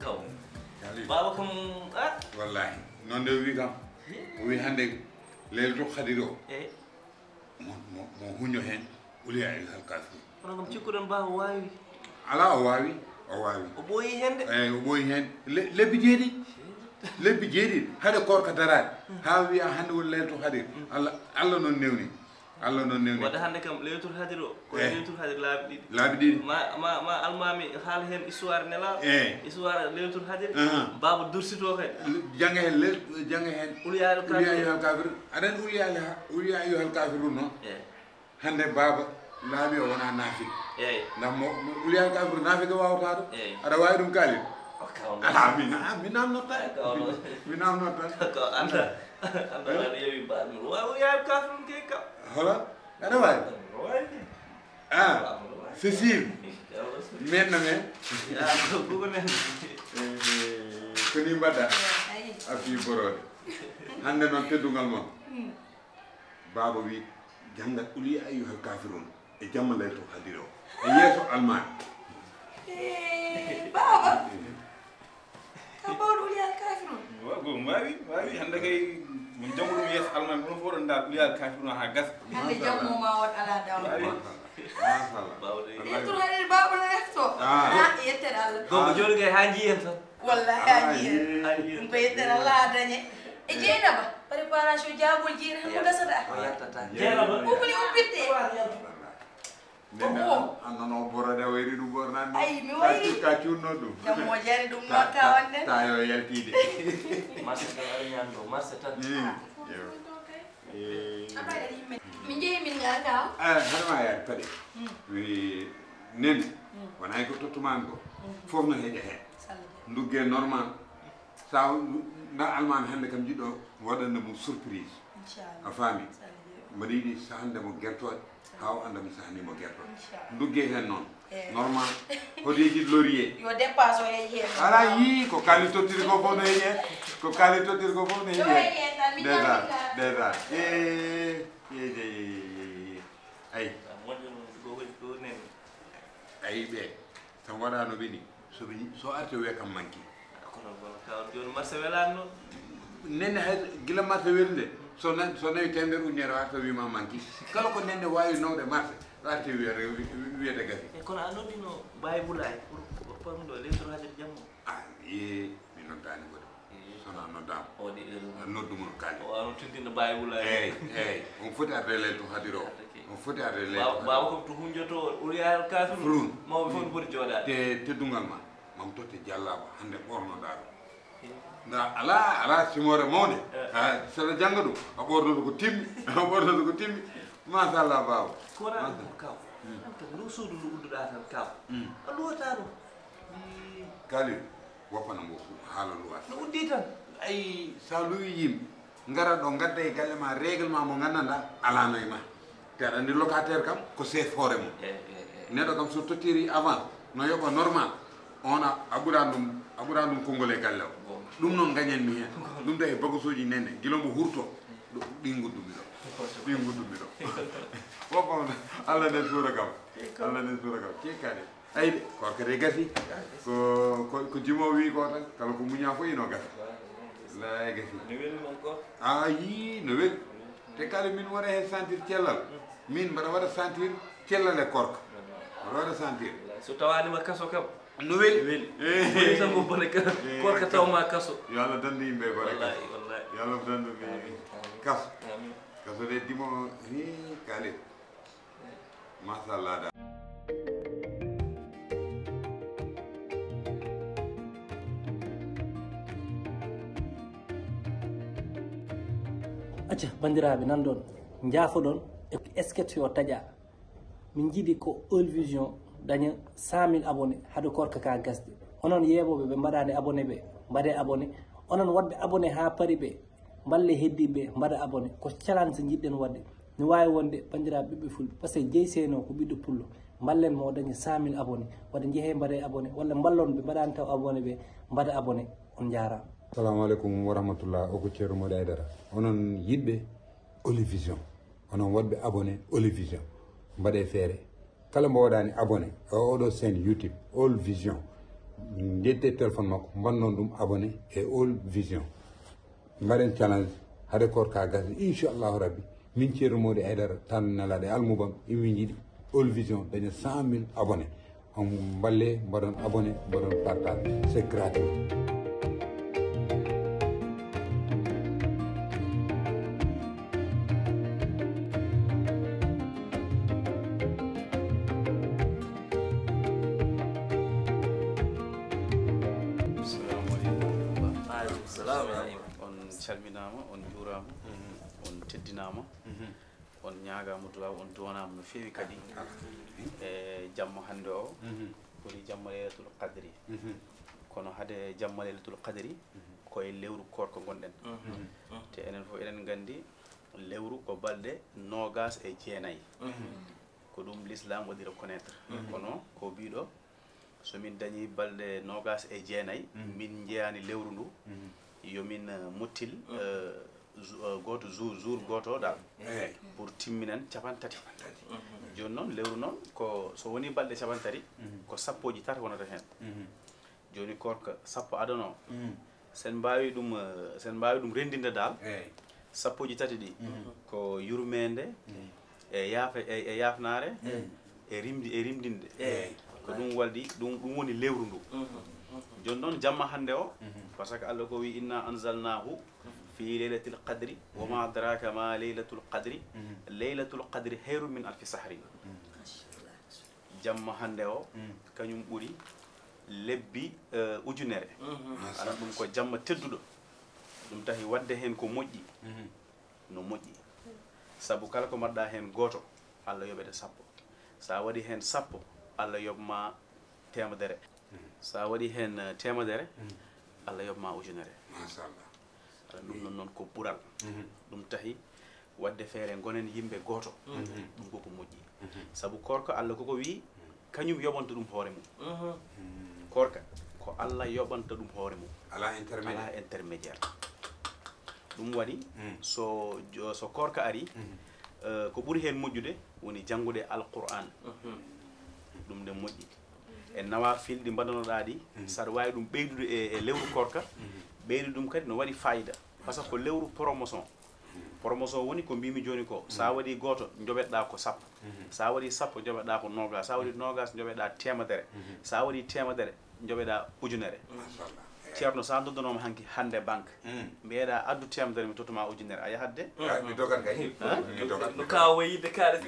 kaw baba kam wallahi non de wi kam wi hande lelto khadiro mo hunyo hen uliya al kafi on kam cikkuɗon baba wawi ala o wawi o ɓooyi hende o ɓooyi hen lebbi jeeɗi haɗe korka darade ha wiya hande woni lelto hadir allah noon newni wadde hande kam leytour hadir o ko leytour hadir laabi ɗiɗi ma almami haala hen histoire nelaɗo histoire leytour hadir baba dursito kay jangga hen uliya ayyuhal kafir aɗan uliya ayyuhal kafir ɗum noon hande baba laaɓi o wona naafik ndax uliya al kafir naafika wawata ɗo aɗa wawi ɗum kaalin ala mi namnotta anda aɗa yewi mbaɗmi uliya al kafir ɗum ke kam hola aɗa wawi Cécile menna men koko nen koni mbaɗɗa a fi borode hande noon teddugal moon baba wi janggat uliya ayyuhal kafirun e jamma layto hadir o e yeeso almani baba ka bawɗo uliya al kafirun wago wawi hande kay min jammo ɗum yeeso almani kono fof ɗon dal uliya al kafirun ha gasa hande jammo ma won ala dawɗo machallah leytour hadir baba no efto yettere allah gongo joni kay ha jiyen tan wallahi ha jiyen ɗum ko yettere allah ha dañe e jeynaba préparation jabol jiina hamo gasata ɓuɓuli ubbitde annano borode a wayri ɗum bornani ay mi wayri ka cunno ɗum jammo jari ɗum noon kawannen tayo yaltide marché tan aɗa ñando marché tan min jeeyi min ga gaw haɗama yaade kadi wi nene wona hay ko tottumami ko fof no heeƴa hen ndugge normal sa nda almami hande kam jiɗɗo waɗanno mum surprise a faami mbaɗa yiɗi sahandemo guertoɗe haw anda mi sahanimo guertoɗe ndugge hen noon normal hoɗeji laurier yo dépasse o heeƴi hen ala yi ko kaali tottiri ko fof no heeƴi hen ko kaali tottiri ko fof no heeƴi hen déjà ay ayi ɓe tan waɗano ɓe ni so arte wiya kam manqui kono kaw joni marché welani noon nenne hay guila marché welde so nawi temedere ujunere arta wima manqui kala ko nenne wawi nawde marché arte wiyete gasi kono a noddino Baye Boulay pour pamɗo leytour hadir jammo mi noddani gode sona noddama oɗi heure noddumono kaali o ano tindino Baye Boulay eyyi on foti arde leyto hadir o on foti arde leyto baba kom to hunjoto uliya al kafir Frun. mawɓe fof no foti joɗade te teddugal ma mam totte jallaba hande ɓornoɗa ɗum nda ala simore mawde saɗa jangga ɗum a ɓornoto ko timmi machallah baba ko waɗa ɗum kaw ndu suudu ndu udduɗa tan kaw a luwata ɗum kaali woppana mo haala luwata no uddi tan ay sa luwi yimɓe gara ɗo gadda e galle ma réglement mo gandanɗa alanoye ma te aɗa andi locataire kam ko chef hoore mum neɗɗo kam so tottiri avant no yoɓa normal on a ɓuran ɗum konngol e galle o ɗum noon gañanmi hen ɗum da e bagasuji nene guila mbo hurto ɗin guddumi ɗo woppam allah nden suura kam cekkade ayde korkade gasi ko jimo wi ko tan kala ko muña fo ino gasa lay gasi no welni encore yi no weli te kala min waɗa hen sentir cellal min mbaɗa waɗa sentir cellal e korka mbaɗa waɗa sentir so tawanima kaso kam no weli woni tan ko bone korka tawma kaso yo allah dandu yimɓe bone wallahi wallahi yo allah dandu kaso kaso de dimo kalit machallah da acca bandiraɓe nanɗon jaafoɗon e sketch o taƴa min jiiɗi ko Eul Vision daña 100 000 abonné haade korka ka gasde onon yeeɓoɓe ɓe mbaɗani abonné ɓe mbaɗe abonné onon wadɓe abonné ha paari ɓe balle heddiɓe mbaɗa abonné ko challenge jiɗɗen wadde ne wawi wonde bandiraɓe ɓiɓɓe fulɓe par ce que jeeyi seno ko ɓiɗɗo pullo ballen mo daña 100 000 abonné wadde jeehe mbaɗe abonné walla ballon ɓe mbaɗani taw abonné ɓe mbaɗa abonné on jarama. assalamu aleykum wa rahmatullah oko ceerno moɗo aydara onon yiɗɓe Eul Vision onon waɗɓe abonné Eul Vision mbaɗe feere kala mbo waɗani abonné e oɗo chaîne YouTube Eul Vision jedde téléphone makko mbannon ɗum abonné e All Vision mbaɗen challenge hade korka gasde inchallahu rabbi min ceerno Mody Aidara tan nelaɗo e almubam imi jiiɗi All Vision daña 100 000 abonné on balle mbaɗon abonné mbaɗon partage c'est gratuit. calminama on juurama on teddinama on ñaagama duwaw on duwanama no feewi kadi e jamma hande o woni jamma leylatul qadri kono hade jamma leylatul qadri koye lewru korko gonɗen te enen fof eɗen gandi lewru ko balɗe nogas e jeenayyi ko ɗum l'islam waɗi reconnaître kono ko biɗo somin dañi balɗe nogas e jeenayyi min jeeyani lewru ndu yomin mottil goto jour goto dal pour timminen capantati joni noon lewru noon ko so woni balɗe capantati ko sappoji tati wonata hen joni korka sappo adano sen mbawi ɗum rendinde dal sappoji tati ɗi ko yurmede e yafnare e rimdinde ko ɗum walɗi ɗum woni lewru ndu joni noon jamma hande o par ce que Allah ko wi inna anzalnahu fi leylatil qadri wa ma adraka ma leylatul qadri leylatul qadri hayru min alfi sahrin jamma hande o kañum ɓuuri lebbi ujunere aɗa ɗum ko jamma tedduɗo ɗum tahi wadde hen ko moƴƴi no moƴƴi saabu kala ko mbaɗɗa hen goto Allah yoɓete sappo sa waɗi hen sappo Allah yoɓma temedere sa waɗi hen temedere Allah yoɓma ujunere machallah ala ɗum noon noon ko ɓural ɗum tahi wadde feere gonen yimɓe goto ɗum koko moƴƴi saabu korka Allah koko wi kañum yoɓanta ɗum hoore mum korka ko Allah yoɓanta ɗum hoore mum ala intermédiaire ɗum waɗi so korka ari ko ɓuuri hen moƴƴude woni janngude alquran ɗum nde moƴƴi e nawa filɗi mbaɗanoɗa ɗi saɗa wawi ɗum ɓeydude e lewru korka ɓeydu ɗum kadi no waɗi fayida par ce que ko lewru promotion woni ko mbimi joni ko sa waɗi goto joɓeɗa ko sappo sa waɗi sappo joɓeɗa ko nogas sa waɗi nogas joɓeɗa temedere sa waɗi temedere joɓeɗa ujunere ceerno sa doddanoma hanki hande banque mbiyeɗa addu temedere mi tottuma ujunere a yahatde mi dogat kay no kawa wayide kaɗa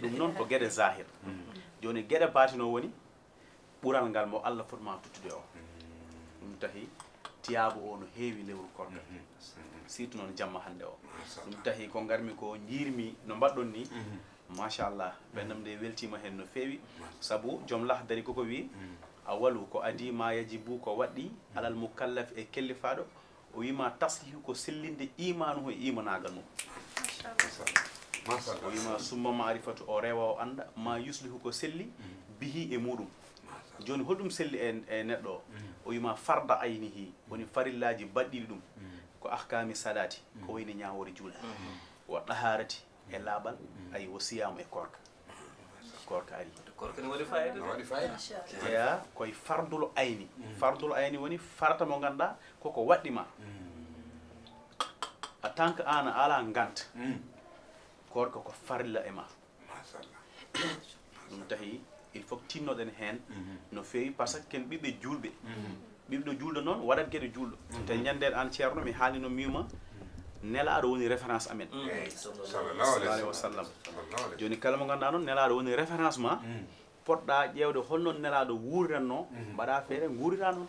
ɗum noon ko gueɗe zahir joni gueɗe batino woni ɓural ngal mo Allah fotma tuttude o ɗum tahi tiyabo o no heewi lewru korka surtout noon jamma hande o ɗum tahi ko garmi ko jiirmi no mbaɗɗon ni machallah ɓennam nde weltima hen no feewi saabu joom lahdari koko wi awalu ko adi ma yajibu ko waɗɗi alal mukallaf e kellifaɗo o wima taslihu ko sellinde imanu e imanagal mum o wima summa marifatu o rewa o anda ma yuslihu ko selli bihi e muɗum joni holɗum selli e neɗɗo o wima farda aynihi woni farillaji baɗɗiɗi ɗum ko ahkami sadati ko wayni ñawore juuɗe wa ɗaharati e laaɓal ay wo siyamu e korka ari korka ne waɗi fayida jeeya koye fardul ayni woni farata mo ganduɗa koko waɗɗima en tant que an ala ganta korka ko farilla e ma ɗum tahi il faut tinnoɗen hen no fewi par ce que ken ɓiɓɓe julɓe ɓiɓɗo julɗo noon waɗat gueɗe julɗo te ñanden an ceerno mi haali no miuma nelaɗo woni référence amen sallallahu alayhi wa sallam joni kala mo ganduɗa noon nelaɗo woni référence ma poɗɗa ƴewde holnoon nelaɗo wuuriranno mbaɗa feere guurira noon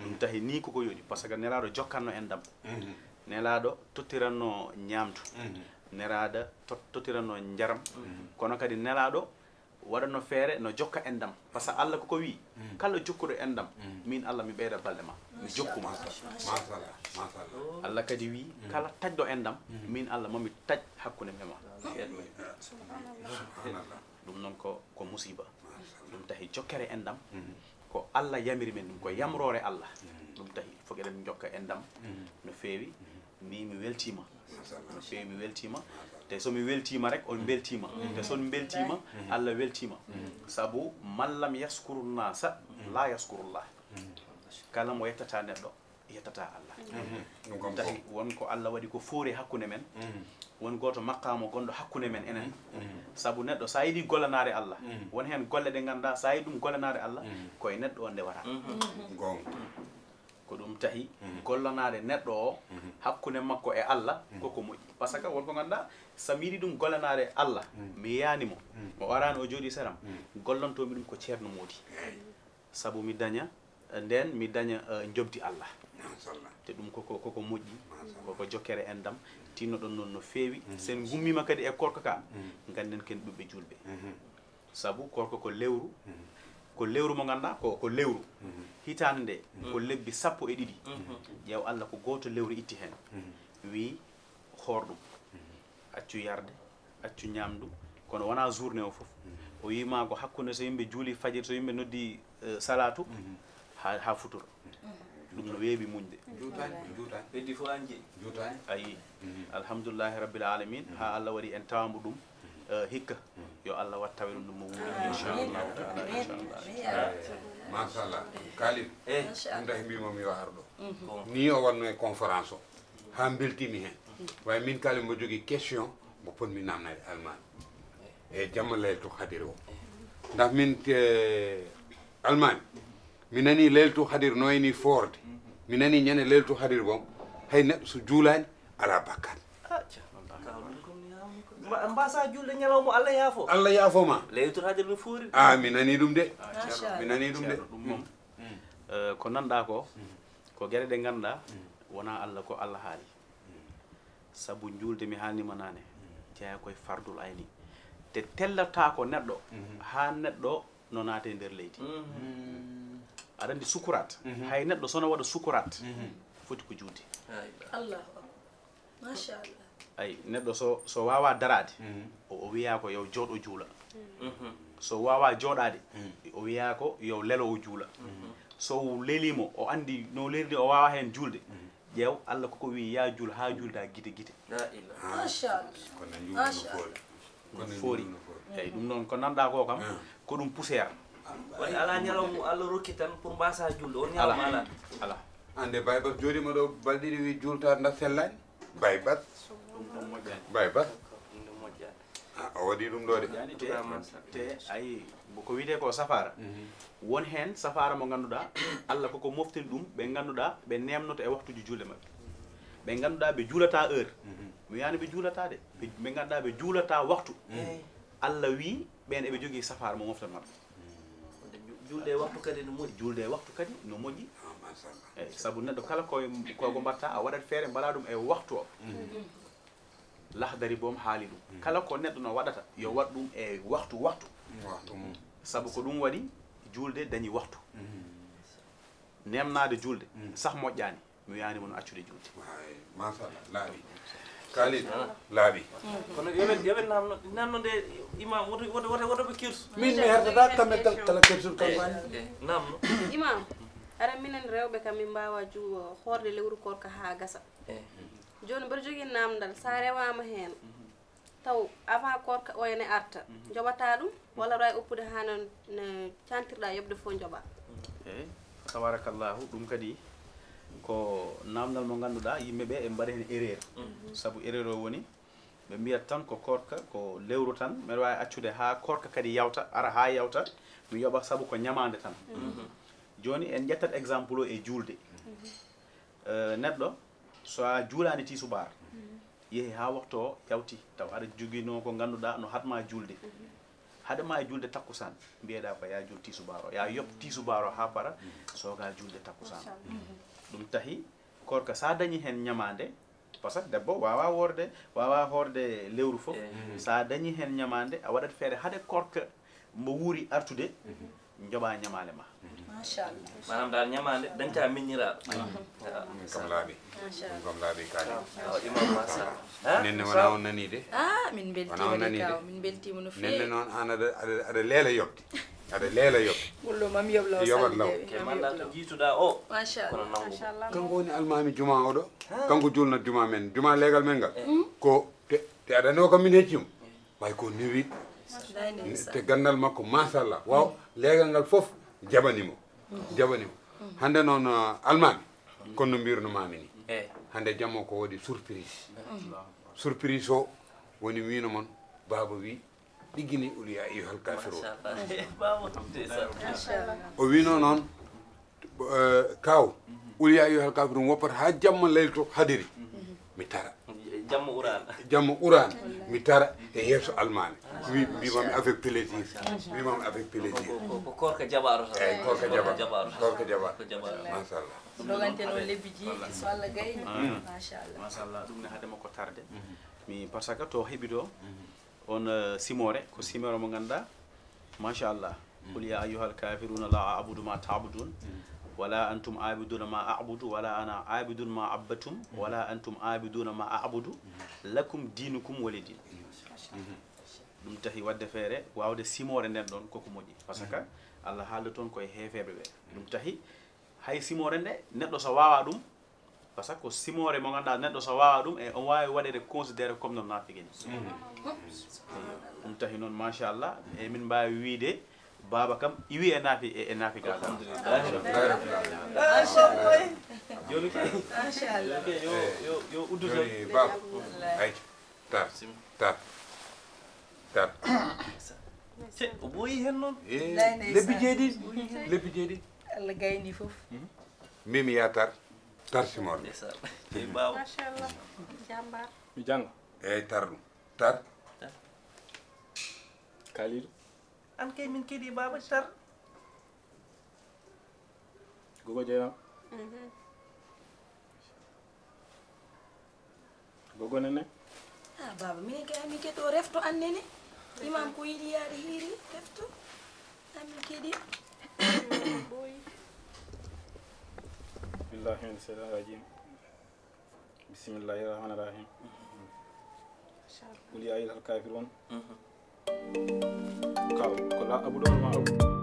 ɗum tahi ni koko yoɗi par ce que nelaɗo jokkanno en dam nelaɗo tottiranno ñamdu nelaɗo tottiranno jaram kono kadi nelaɗo waɗano feere no jokka endam par ce que Allah koko wi kala jokkuɗo endam min Allah mi ɓeyda balɗe ma mi jokkuma Allah kadi wi kala tajɗo endam min Allah mami taj hakkude mema ɗum noon ko musiba ɗum tahi jokkere endam ko Allah yamiri men ɗum ko yamrore Allah ɗum tahi fof eɗen jokka endam no feewi mi weltima no feewi mi weltima te somi weltima rek on beltima te son beltima Allah weltima sabu man lam yaskuru nasa la yaskurullah kala mo yettata neɗɗo yettata Allah tahi wonko Allah waɗi ko foori hakkunde men won goto makkamo gonɗo hakkunde men enen saabu neɗɗo sa yiɗi gollanade Allah won hen golle ɗe ganduɗa sa yiɗi ɗum gollanade Allah koye neɗɗo o ndewata ko ɗum tahi gollanade neɗɗo o hakkunde makko e Allah koko moƴƴi par ce que wonko ganduɗa sami yiɗi ɗum gollanade Allah mi yanimo mo warani o jooɗi seram gollantomi ɗum ko ceerno moodi saabu mi daña nden mi daña jobdi Allah te ɗum koko moƴƴi koko jokkere endam tinno ɗon noon no feewi sen gummima kadi e korka ka ganden ken ɓiɓɓe julɓe saabu korka ko lewru mo ganduɗa ko lewru hitande nde ko lebbi 12 ƴeew Allah ko goto lewru itti hen wi horɗum accu yarde accu ñamdu kono wona journée o foof o wima ko hakkude so yimɓe juuli fajir so yimɓe noddi salatu ha futuro ɗum no weeɓi muñde heddi fo an jeeyi ayi alhamdoulillahi rabbil alamin ha Allah waɗi en tawamo ɗum hikka yo Allah wat tawe ɗum mo wuuri inchallahu taala inchallah machallah Kalid ɗum tahi mbimomi yo arɗo ni o wanno e conférence o ha beltimi hen way min Kalid mbo jogui question mo ponmi namnade Almami e jamma Laylatul Qadr o ndax min Almami mi nani Laylatul Qadr no wayni forde mi nani ñande Laylatul Qadr gon hay neɗɗo so juulani ala bakkat mbasa julde ñalawmo Allah yaafo Allah yaafoma Laylatul Qadr no foori mi nani ɗum de mi nani ɗum de ɗum moom ko nanɗa ko gueɗe ɗe ganduɗa wona Allah ko Allah haali saabu julde mi haalnima nane jeeya koye fardul ayni te tellata ko neɗɗo ha neɗɗo no naate nder leydi aɗa andi sukurat hay neɗɗo sono waɗa sukurat foti ko juulde Allah machallah ay neɗɗo so wawa darade o wiya ko yo jooɗo juula so wawa jooɗade o wiya ko yo lelo o juula so lelimo o andi no leldi o wawa hen julde ƴeew Allah koko wi ya juul ha julda guite guite machallah foori eyyi ɗum noon ko nanɗa ko kam ko ɗum poussiére waɗi ala ñalawmo Allah rokki tan pour mbasa julde on ñalawma ala ande baybat jooɗima ɗo balɗiɗi wi juulta nda sellani baybat ɗum moƴƴani baybat ɗum moƴƴani o waɗi ɗum ɗo de te ayi ko wiyete ko safara won hen safara mo ganduɗa Allah koko moftini ɗum ɓe ganduɗa ɓe nemnoto e waktuji julde mabɓe ɓe ganduɗa ɓe juulata heure mi wiyani ɓe juulata de ɓe ganduɗa ɓe juulata waktu Allah wi ɓen eɓe jogui safara mo moftan mabɓe julde waktu kadi no moƴƴi julde waktu kadi no moƴƴi eyyi saabu neɗɗo kala koko mbatta a waɗat feere mbaɗa ɗum e waktu o lahdari boom haali ɗum kala ko neɗɗo no waɗata yo waɗ ɗum e waktu saabu ko ɗum waɗi julde dañi waktu nemnade julde sah moƴƴani mi wiyanima no accude julde machallah laaɓi Kalid laaɓi kono yoɓen namno nde imam woto ɓe kirsu min mi herdata kamɓe kala kersul campagne namno imam ara minen rewɓe kam min mbawa hoorde lewru korka ha gasa joni mbeɗa jogui namdal sa rewama hen taw avant korka o ene arta joɓata ɗum walla aɗa wawi uppude ha no cantirɗa yoɓde fo jooɓa eyyi tabarakallahu ɗum kadi ko namdal mo ganduɗa yimɓeɓe e mbaɗa hen erreur saabu erreur o woni ɓe mbiyat tan ko korka ko lewru tan mbeɗa wawi accude ha korka kadi yawta ara ha yawta mi yoɓa saabu ko ñamande tan joni en ƴettat exemple o e julde neɗɗo so a juulani ti subar yeehi ha waktu o yawti taw aɗa joguino ko ganduɗa no hatma julde haɗema e julde takkusan mbiyeɗa ko ya juul tisubar o ya yoɓ tisubar o ha para soga julde takkusan ɗum tahi korka sa dañi hen ñamande par ce que debbo wawa horde lewru foof sa dañi hen ñamande a waɗat feere haade korka mo wuuri artude joɓa ñamale ma machallah manam dal ñamande dañta miññiraɗo kam laaɓi kam laaɓi Kalid imam masa nenne wona on nani de min beltima kaw min beltima no feewi nenne noon an aɗa leela yoɓde aɗa leela yoɓde ɓullo mam yoɓlaw yoɓat law ke manda ko jiituɗa o machallah kono nangu kanko woni Almami juma oɗo kanko julnat juma men juma leegal men ngal ko te aɗa andi o kam min heccimo way ko newi te gandal makko machallah waw leegal ngal foof jaɓanimo jaɓani hande noon almami kono no mbirnumami ni eyi hande jamma ko waɗi surprise surprise o woni wino mon baba wi ɗiggini uliya ayyuhal kafirun o wino noon kaw uliya ayyuhal kafirun woppat ha jamma laylto hadiri mi tara jamma urana mi tara e yeeso almami mbimami avec plaisir mbimami avec plaisir ko korka jaɓaro eyyi korka jaɓaro machallah dogante noon lebbi jiiɗi so Allah gayni machallah ɗum ne haadema ko tarde mi par ce que to heeɓi ɗo on simore ko simore mo ganduɗa machallah qul ya ayyuhal kafiruna la a'budu ma ta'budun wala antum abiduna ma a'budu wala ana abidun ma abbatum wala antum abiduna ma a'budu lakum dinukum wali din ɗum tahi wadde feere wawde simore nden ɗon koko moƴƴi par ce que Allah haalde toon koye heefeɓe ɓe ɗum tahi hay simore nde neɗɗo so wawa ɗum par ce que ko simore mo ganduɗa neɗɗo so wawa ɗum e on wawi waɗede considéré comme no nafigui ni ɗum tahi noon machallah e min mbawi wiide baba kam iwi e naafi gaga joni kay yo udduto baba ay tar o ɓooyi hen noon lebbi jeeɗiɗi Allah gayni fof mimi ya tar simorey baw machallah jambar mi janga eyyi tar ɗum tar Kalidou an kay min keeɗi baba tar gogo jeynam gogo nene baba minen kay amin keeɗo refto annene imam ko yiɗi yaade hiiri refto amin keeɗi billahi min shaytan rajim bismillahi rahmani rahim qul ya ayyuhal kafirun kaw ko la abudu ma abudu